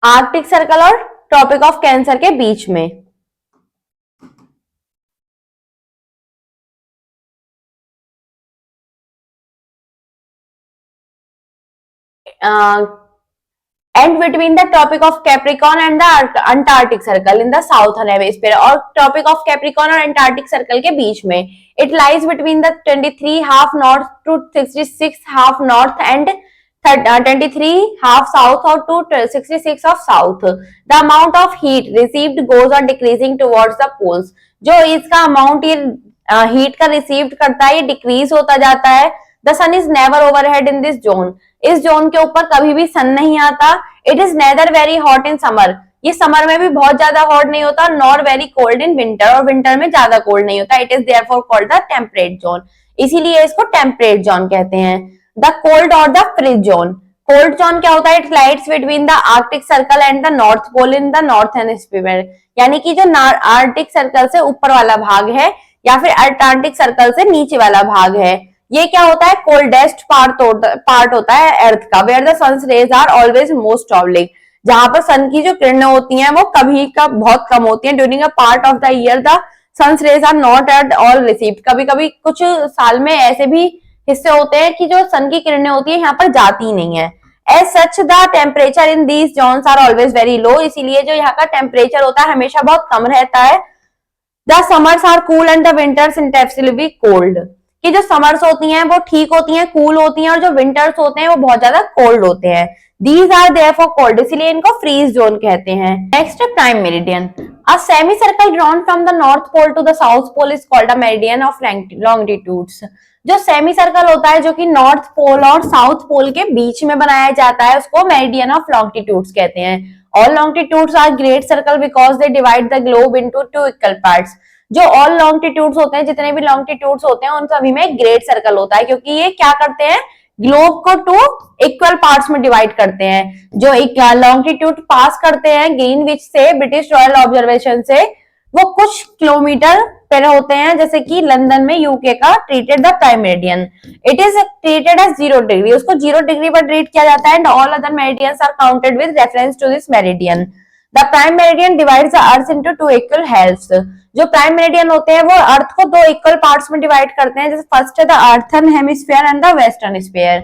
आर्कटिक सर्कल और ट्रॉपिक ऑफ कैंसर के बीच में। And between the tropic of Capricorn and the Antarctic circle in the southern hemisphere. और ट्रॉपिक ऑफ कैप्रिकॉर्न और अंटार्कटिक सर्कल के बीच में it lies between the 23 half north to 66 half north and 23 half south और to 66 of south. The amount of heat received goes on decreasing towards the poles. जो इसका amount ये heat का received करता है ये डिक्रीज होता जाता है। The sun is never overhead in this zone. इस जोन के ऊपर कभी भी सन नहीं आता। It is neither very hot in summer. ये समर में भी बहुत ज्यादा हॉट नहीं होता, nor very cold in winter, और विंटर में ज्यादा कोल्ड नहीं होता। It is therefore called the temperate zone. इसीलिए इसको टेम्परेट जोन कहते हैं। द कोल्ड और the frigid zone. Cold zone क्या होता है, it lies between the Arctic circle and the north pole in the north hemisphere. यानी कि जो आर्कटिक सर्कल से ऊपर वाला भाग है या फिर अंटार्कटिक सर्कल से नीचे वाला भाग है, ये क्या होता है, कोल्डेस्ट पार्ट होता है अर्थ का। Where the sun's rays are always most oblique. जहां पर सन की जो किरणें होती हैं वो कभी का बहुत कम होती हैं। During a part of the year the sun's rays are not at all received. कभी कभी कुछ साल में ऐसे भी हिस्से होते हैं कि जो सन की किरणें होती है यहाँ पर जाती नहीं है। As such the temperature in these zones are always very low. इसीलिए जो यहाँ का टेम्परेचर होता है हमेशा बहुत कम रहता है। The summers are cool and the winters intensively cold. कि जो समर्स होती हैं वो ठीक होती हैं, कूल होती हैं, और जो विंटर्स होते हैं वो बहुत ज्यादा कोल्ड होते हैं। दीज आर देयरफॉर कोल्ड, इसीलिए इनको फ्रीज जोन कहते हैं। Next prime meridian. A semi circle drawn from the north pole to the south pole is called a meridian of longitudes. जो सेमी सर्कल होता है जो कि नॉर्थ पोल और साउथ पोल के बीच में बनाया जाता है उसको मेरिडियन ऑफ लॉन्गिट्यूड्स कहते हैं। All longitudes are great circle because they divide the globe into two equal parts. जो ऑल लॉन्गिट्यूड्स होते हैं, जितने भी लॉन्गिट्यूड्स होते हैं उन सभी में ग्रेट सर्कल होता है, क्योंकि ये क्या करते हैं, ग्लोब को टू इक्वल पार्ट्स में डिवाइड करते हैं। जो एक लॉन्गिट्यूड पास करते हैं ग्रीनविच से ब्रिटिश रॉयल ऑब्जर्वेशन से, वो कुछ किलोमीटर पर होते हैं, जैसे कि लंदन में यूके का treated the prime meridian. It is treated as 0 degree. उसको 0 डिग्री पर ट्रीट किया जाता है and all other meridians are counted with reference to this meridian. The prime meridian divides the earth into 2 equal halves. जो prime meridian होते हैं वो अर्थ को 2 इक्वल पार्ट्स में डिवाइड करते हैं। जैसे फर्स्ट है the eastern hemisphere and the western sphere.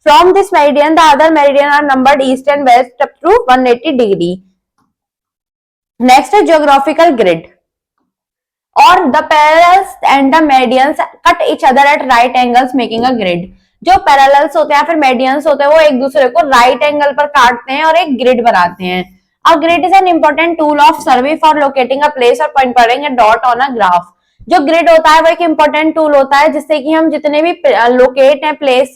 From this meridian the other meridian are numbered east and west up to 180 degree. Next है ज्योग्राफिकल ग्रिड। और the parallels and the meridians cut each other at right angles making a grid. जो parallels होते हैं फिर medians होते हैं वो एक दूसरे को राइट एंगल पर काटते हैं और एक ग्रिड बनाते हैं। A grid is an important tool of survey for locating a place or pointing a dot on a graph. जो ग्रिड होता है वो एक इंपॉर्टेंट टूल होता है जिससे कि हम जितने भी लोकेट है प्लेस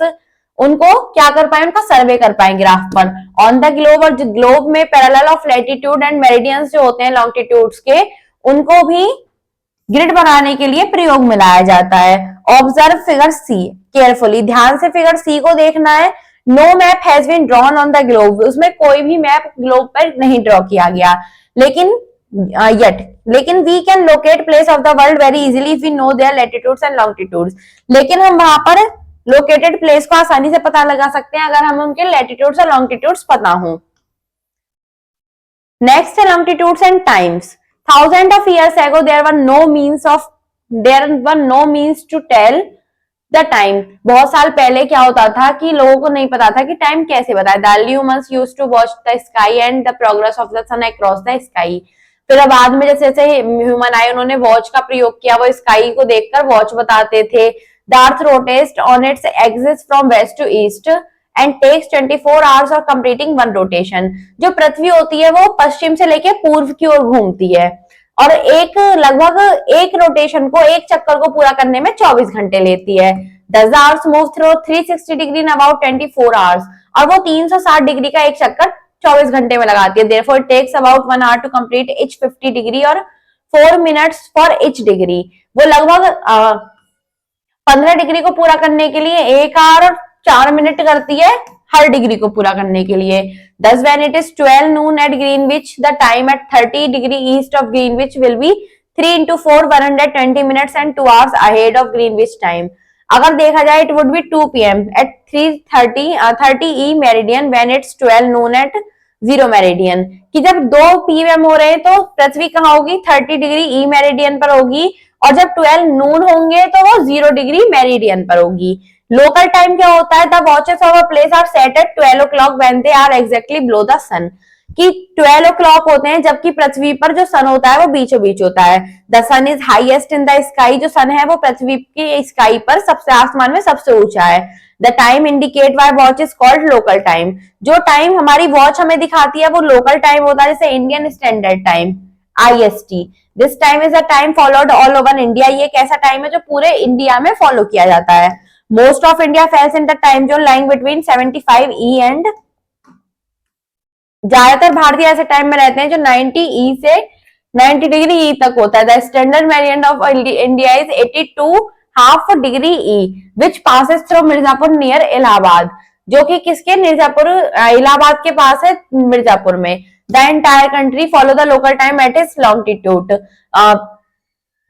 उनको क्या कर पाए, उनका सर्वे कर पाए ग्राफ पर ऑन द ग्लोब। और ग्लोब में parallel of latitude and meridians जो होते हैं लॉन्गिट्यूड्स के, उनको भी ग्रिड बनाने के लिए प्रयोग में लाया जाता है। ऑब्जर्व फिगर सी केयरफुली, ध्यान से फिगर सी को देखना है। No map has been drawn on the globe, उसमें कोई भी मैप ग्लोब पर नहीं ड्रॉ किया गया, लेकिन लेकिन we can locate place of the world very easily if we know their latitudes and longitudes. लेकिन हम वहां पर लोकेटेड प्लेस को आसानी से पता लगा सकते हैं अगर हमें उनके लैटिट्यूड्स और लॉन्गिट्यूड्स पता हो। नेक्स्ट है longitudes and times. Thousands of years ago there were no means to tell the time. बहुत साल पहले क्या होता था कि लोगों को नहीं पता था कि टाइम कैसे बताए। The humans used to watch the sky and the progress of the sun across the sky. फिर बाद में जैसे जैसे ह्यूमन आए उन्होंने वॉच का प्रयोग किया, वो स्काई को देखकर वॉच बताते थे। The earth rotates on its axis from west to east and takes 24 hours of completing one rotation. जो पृथ्वी होती है वो पश्चिम से लेके पूर्व की ओर घूमती है और लगभग एक रोटेशन को, एक चक्कर को पूरा करने में 24 घंटे लेती है। The earth moves through 360 degree in about 24 hours और वो 360 डिग्री का एक चक्कर 24 घंटे में लगाती है। Therefore it takes about 1 hour to complete each 50 degree और 4 minutes for each degree. वो लगभग 15 डिग्री को पूरा करने के लिए 1 आवर और 4 मिनट करती है हर डिग्री को पूरा करने के लिए। Thus when it is 12 noon at Greenwich, the time at 30 degree east of Greenwich will be 3 into 4 120 minutes and 2 hours ahead of Greenwich time. अगर देखा जाए it would be 2 p.m. at 3:30 E meridian when it's 12 noon at 0 meridian. कि जब 2 PM हो रहे हैं तो पृथ्वी कहाँ होगी, 30 डिग्री ई मेरिडियन पर होगी और जब 12 नून होंगे तो वो 0 डिग्री मेरिडियन पर होगी। लोकल टाइम क्या होता है, the watches of a place are set at 12 o'clock when they are exactly below the sun. कि 12 o'clock होते हैं जबकि पृथ्वी पर जो सन होता है वो बीचों बीच होता है। The sun is highest in the sky, जो सन है वो पृथ्वी की स्काई पर सबसे आसमान में सबसे ऊंचा है। The time indicate bye watch is called local time. जो टाइम हमारी वॉच हमें दिखाती है वो लोकल टाइम होता है, जैसे Indian standard time IST। This time is a time followed all over India. ये एक ऐसा टाइम है जो पूरे इंडिया में फॉलो किया जाता है। Most of India fails in the time zone lying between 75 E and, ज्यादातर भारतीय ऐसे टाइम में रहते हैं जो 90 E से 90 डिग्री E तक होता है। The standard meridian of India is 82 half degree E which passes through Mirzapur near Allahabad, जो कि किसके, मिर्जापुर, इलाहाबाद के पास है मिर्जापुर में। The entire country follow the local time at its longitude.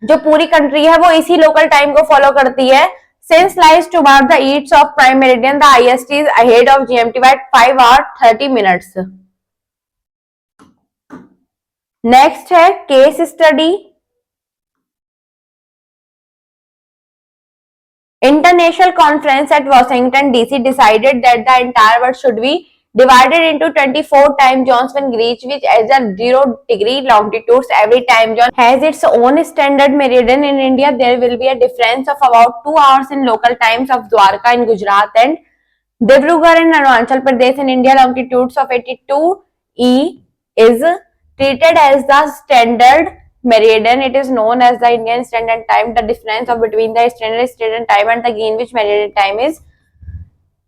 जो पूरी कंट्री है वो इसी लोकल टाइम को फॉलो करती है। Since lies toward the east of prime meridian, the IST is ahead of GMT by 5 hours 30 minutes. Next है case study. International Conference at Washington DC decided that the entire world should be divided into 24 time zones when Greenwich as a 0 degree longitudes. Every time zone has its own standard meridian. In India, there will be a difference of about 2 hours in local times of Dwarka in Gujarat and Dibrugarh in Arunachal Pradesh. In India, longitudes of 82 E is treated as the standard meridian. It is known as the Indian Standard Time. The difference of between the standard time and the Greenwich Meridian Time is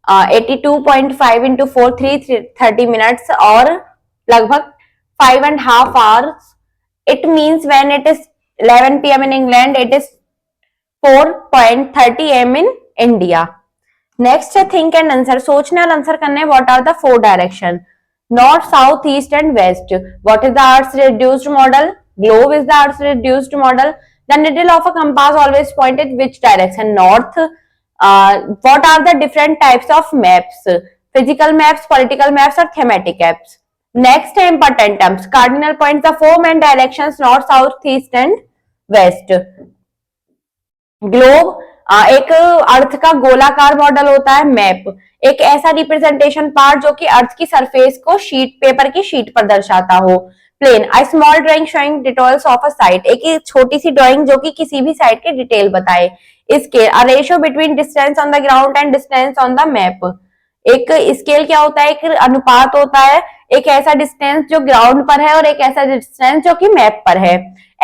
82.5 into 4 330 minutes और लगभग 5.5 hours. It means when it is 11 PM in England, it is 4.30 AM in India. Next है think and answer. सोचने और answer करने. What are the 4 direction? North, south, east and west. What is the Earth's reduced model? Globe is the Earth's reduced model. The needle of a compass always pointed which direction? North. What are the different types of maps? Physical maps, political maps or thematic maps. Next है important terms. Cardinal points, the 4 main directions north, south, east and west. Globe, एक अर्थ का गोलाकार model होता है map, एक ऐसा representation part जो कि अर्थ की सरफेस को शीट पेपर की शीट पर दर्शाता हो। Plan, a small drawing showing details of a site, एक छोटी सी ड्राइंग जो कि किसी भी साइट की डिटेल बताए। Scale, a ratio between distance on the ground and distance on the map, एक स्केल क्या होता है, एक अनुपात होता है, एक ऐसा डिस्टेंस जो ग्राउंड पर है और एक ऐसा डिस्टेंस जो कि मैप पर है।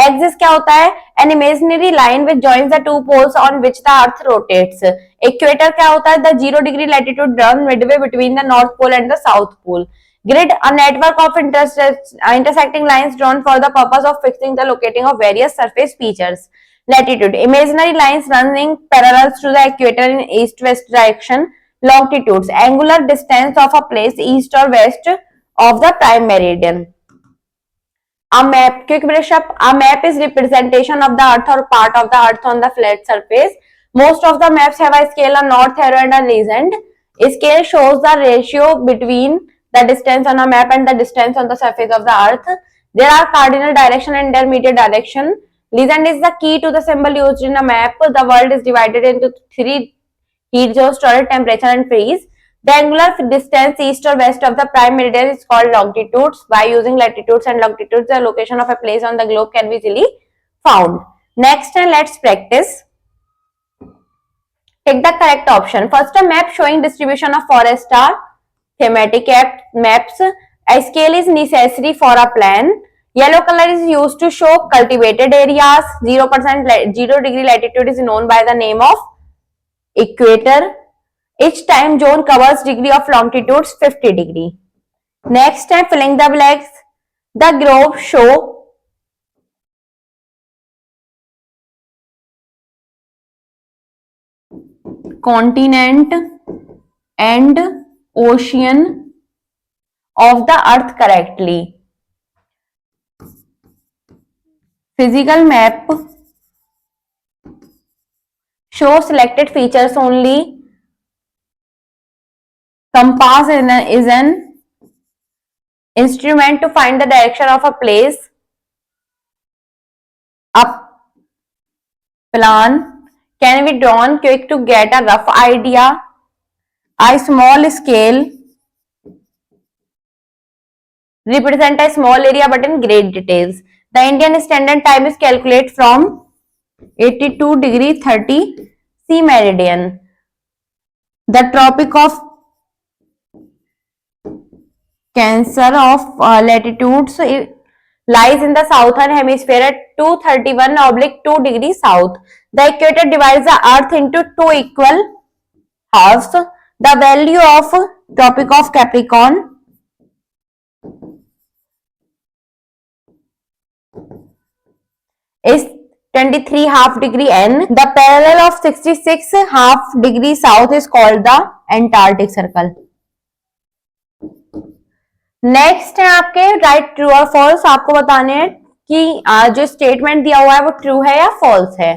एक्सिस क्या होता है, an imaginary line which joins the two poles on which the earth rotates. Equator क्या होता है, the 0 degree latitude drawn midway between the north pole and the south pole. Grid, a network of intersecting lines drawn for the purpose of fixing the locating of various surface features. Latitude, imaginary lines running parallel to the equator in east-west direction. Longitudes, angular distance of a place east or west of the prime meridian. A map, quick brush up. A map is representation of the earth or part of the earth on the flat surface. Most of the maps have a scale, a north arrow and a legend. Scale shows the ratio between the distance on a map and the distance on the surface of the earth. There are cardinal direction and intermediate direction. Legend is the key to the symbol used in a map. The world is divided into 3 heat zones: torrid, temperature and freeze. The angular distance east or west of the prime meridian is called longitudes. By using latitudes and longitudes, the location of a place on the globe can be easily found. Next, let's practice. Take the correct option. First, a map showing distribution of forest are thematic maps. A scale is necessary for a plan. Yellow color is used to show cultivated areas. 0 degree latitude is known by the name of equator. Each time zone covers degree of longitudes 50 degree. Next time, filling the blanks. The globe show continent and ocean of the earth correctly. Physical map show selected features only. Compass is an instrument to find the direction of a place. A plan can be drawn quick to get a rough idea. A small scale represent a small area but in great details. The Indian Standard Time is calculated from 82 degree 30 C meridian. The Tropic of Cancer of latitudes lies in the southern hemisphere at 231/2 degrees south. The equator divides the earth into 2 equal halves. The value of Tropic of Capricorn is 23 degree N. The parallel of 66 degree south is called the Antarctic Circle. Next है आपके right, true और false. आपको बताने हैं कि जो statement दिया हुआ है वो ट्रू है या फॉल्स है।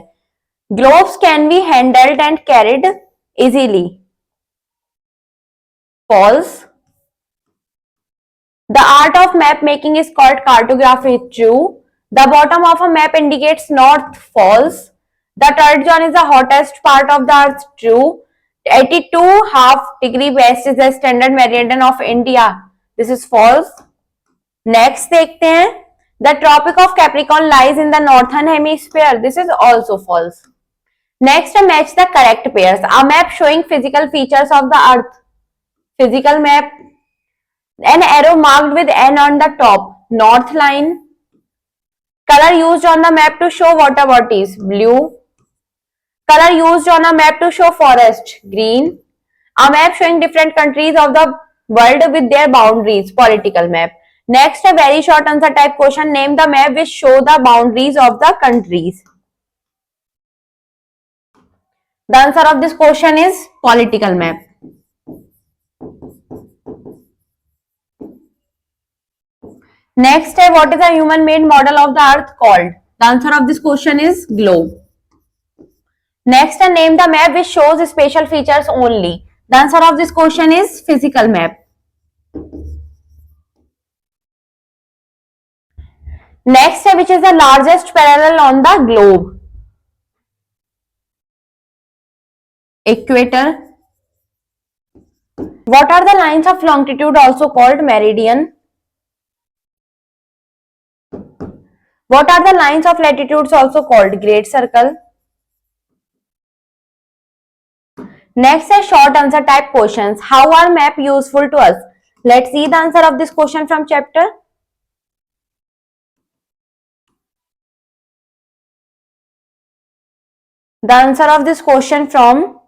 Globes can be handled and carried easily, false. The art of map making is called cartography, true. The bottom of a map indicates north, false. The torrid zone is the hottest part of the earth, true. 82 west is the standard meridian of India, this is false. Next देखते हैं, the Tropic of Capricorn lies in the northern hemisphere, this is also false. Next, match the correct pairs. A map showing physical features of the earth, physical map. An arrow marked with N on the top, north line. Color used on the map to show water bodies, blue. Color used on a map to show forest, green. A map showing different countries of the world with their boundaries, political map. Next, a very short answer type question. Name the map which show the boundaries of the countries. The answer of this question is political map. Next, what is a human-made model of the earth called? The answer of this question is globe. Next, name the map which shows spatial features only. The answer of this question is physical map. Next, which is the largest parallel on the globe? equator. What are the lines of longitude also called meridian? What are the lines of latitudes also called great circle? Next is short answer type questions. How are map useful to us? Let's see the answer of this question from chapter. The answer of this question from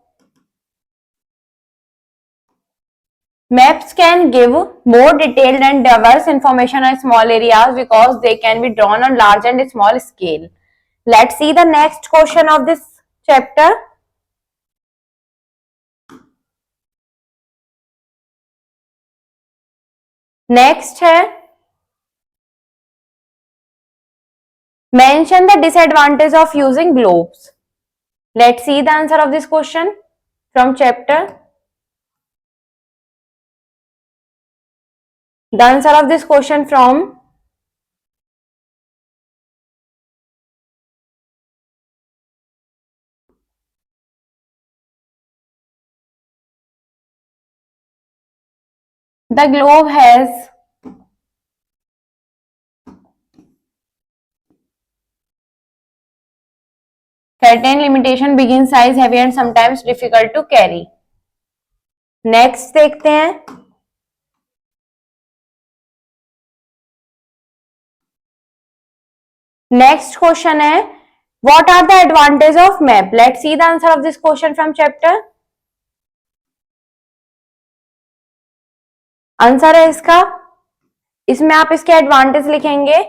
maps can give more detailed and diverse information on small areas because they can be drawn on large and small scale. Let's see the next question of this chapter. Next है mention the disadvantage of using globes. Let's see the answer of this question from chapter. The answer of this question from the globe has certain limitation, big in size, heavy and sometimes difficult to carry. Next देखते हैं. Next question है what are the advantages of map? Let's see the answer of this question from chapter. Answer है इसका, इसमें आप इसके advantage लिखेंगे.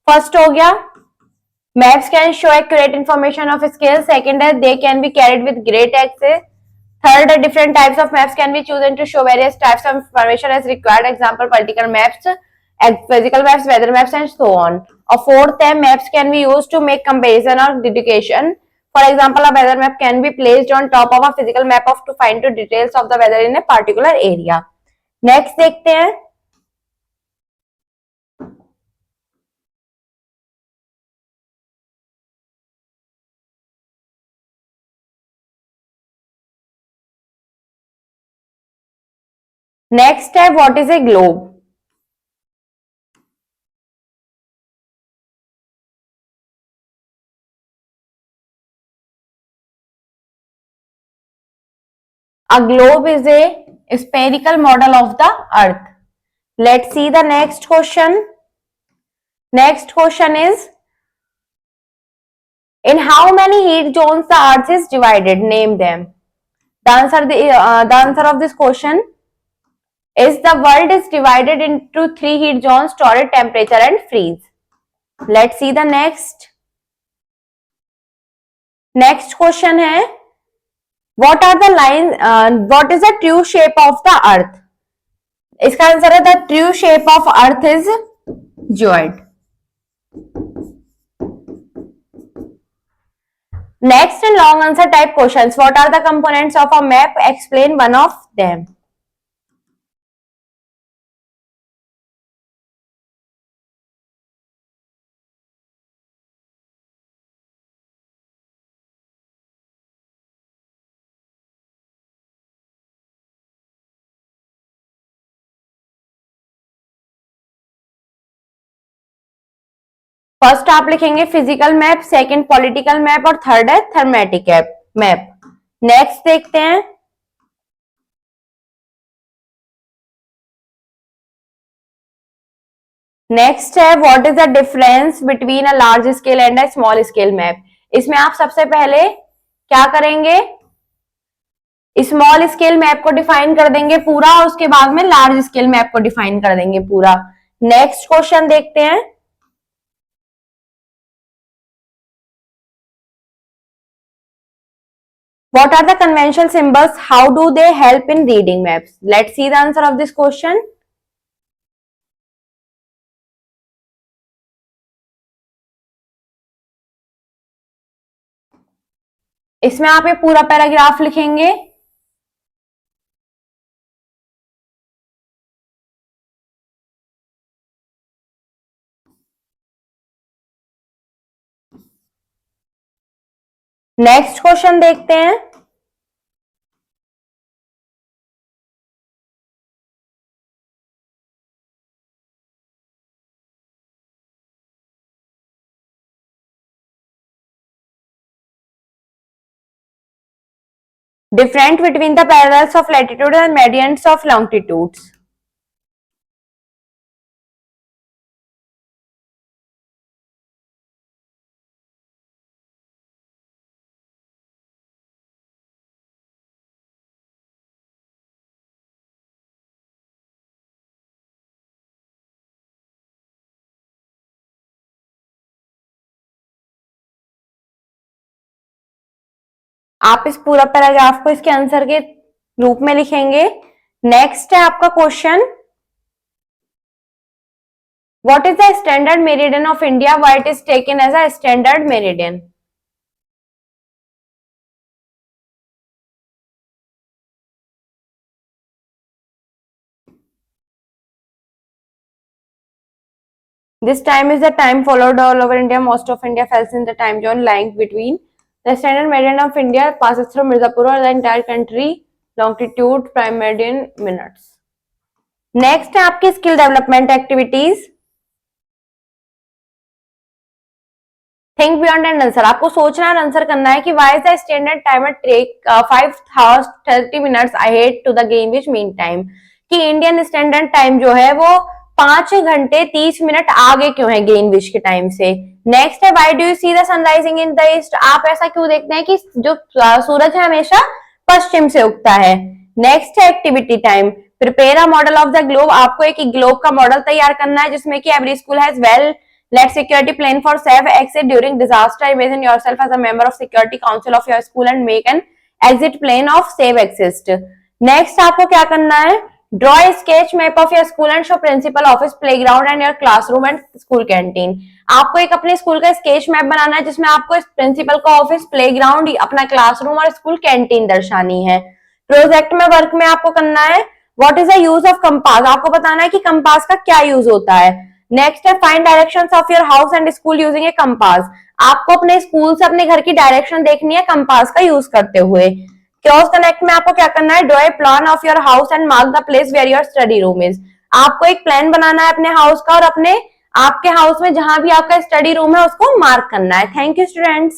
First हो गया maps can show accurate information of scale. Second है they can be carried with great access. Third, different types of maps can be chosen to show various types of information as required. Example, political maps, physical maps, weather maps, and so on. A fourth, maps can be used to make comparison or dedication. For example, a weather map can be placed on top of a physical map to find the details of the weather in a particular area. Next देखते हैं. Next है what is a globe? A globe is a spherical model of the earth. Let's see the next question. Next question is in how many heat zones the earth is divided? Name them. The answer of this question is the world is divided into 3 heat zones: torrid, temperature and freeze. Let's see the next. Next question है what are the lines, what is the true shape of the earth? इसका answer है the true shape of earth is geoid. Next and long answer type questions. What are the components of a map? Explain one of them. First आप लिखेंगे physical map, second political map और third है थर्मेटिक map. Next देखते हैं. Next है what is the difference between a large scale and a small scale map. इसमें आप सबसे पहले क्या करेंगे, स्मॉल स्केल मैप को डिफाइन कर देंगे पूरा और उसके बाद में लार्ज स्केल मैप को डिफाइन कर देंगे पूरा. नेक्स्ट क्वेश्चन देखते हैं. What are the conventional symbols? How do they help in reading maps? Let's see the answer of this question. इसमें आप ये पूरा पैराग्राफ लिखेंगे. नेक्स्ट क्वेश्चन देखते हैं. Different between the parallels of latitude and medians of longitudes. आप इस पूरा पैराग्राफ को इसके आंसर के रूप में लिखेंगे। नेक्स्ट है आपका question, what is the standard meridian of India, why it is taken as a standard meridian. This time is the time followed all over India. Most of India falls in the time zone lying between the standard meridian of India passes through Mirzapur or the entire country. Longitude prime meridian minutes. Next है आपकी skill development activities. Think beyond and answer. आपको सोचना और answer करना है कि why is the standard time of take 5 hours 30 minutes ahead to the Greenwich mean time। कि Indian standard time जो है वो 5 घंटे 30 मिनट आगे क्यों है ग्रीनविच के टाइम से। नेक्स्ट है why do you see the sunrising in the east. आप ऐसा क्यों देखते हैं कि जो सूरज है हमेशा पश्चिम से उगता है। नेक्स्ट है activity time, prepare a model of the globe. आपको एक ग्लोब का मॉडल तैयार करना है जिसमें कि every school has well laid security plan for safe exit during disaster. Imagine yourself as a member of security council of your school and make an exit plan of safe exit. Next आपको क्या करना है, draw a sketch map of your school and show principal office playground and your classroom and school canteen. आपको एक अपने school का sketch map बनाना है जिसमें आपको प्रिंसिपल का ऑफिस, प्लेग्राउंड, अपना क्लासरूम और स्कूल कैंटीन दर्शानी है। प्रोजेक्ट में वर्क में आपको करना है what is the use of compass. आपको बताना है कि कंपास का क्या यूज होता है। नेक्स्ट है find directions of your house and school using A compass. आपको अपने स्कूल से अपने घर की डायरेक्शन देखनी है कंपास का यूज करते हुए। क्रॉस कनेक्ट में आपको क्या करना है, draw a plan of your house and mark the place where your study room is. आपको एक प्लान बनाना है अपने हाउस का और अपने आपके हाउस में जहां भी आपका स्टडी रूम है उसको मार्क करना है। Thank you students.